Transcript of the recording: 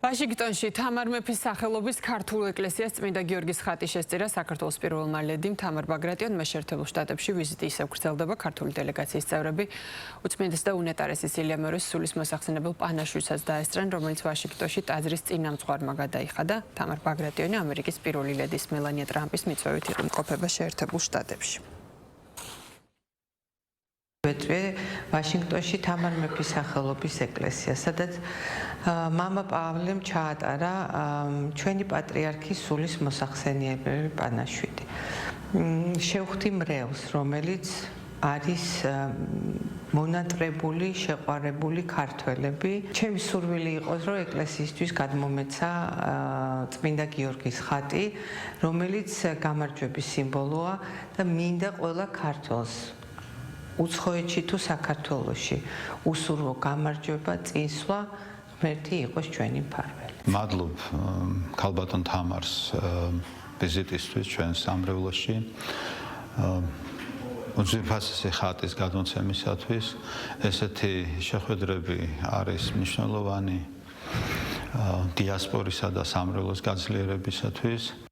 ვაშინგტონში თამარ მეფის სახელობის ქართულ ეკლესიას წმინდა გიორგის ხატი შესწირა საქართველოს პირველმა ლედიმ თამარ ბაგრატიონმა. შეერთებულ შტატებში ვიზიტი ისევ გრძელდება. ქართული დელეგაციის წევრები უწმინდეს და უნეტარესის ილია მეორის სულის მოსახსენებელ პანაშვიდსაც დაესწრნენ, რომელიც ვაშინგტონში ტაძრის წინამძღვარმა გადაიხადა. თამარ ბაგრატიონი ამერიკის პირველი ლედის მელანია ტრამპის მიწვევით იმყოფება შეერთებულ შტატებში. ვაშინგტონში თამარ მეფის სახელობის ეკლესია, სადაც მამა პავლემ ჩაატარა ჩვენი პატრიარქის სულის მოსახსენიებელი პანაშვიდი. შევხვდი მრევლს, რომელიც არის მონატრებული, შეყვარებული ქართველები. ჩემი სურვილი იყო, რომ ეკლესიისთვის გადმომეცა წმინდა გიორგის ხატი, რომელიც გამარჯვების სიმბოლოა და მინდა ყველა ქართველს უცხოეთში თუ საქართველოში უსურვო გამარჯვება, წინსვლა, ღმერთი იყოს ჩვენი მფარველი. მადლობ ქალბატონ თამარს ვიზიტისთვის ჩვენ სამრევლოში. უძვირფასესი ხატის გადმოცემისათვის ესეთი შეხვედრები არის მნიშვნელოვანი დიასპორისა და სამრევლოს გაძლიერებისათვის.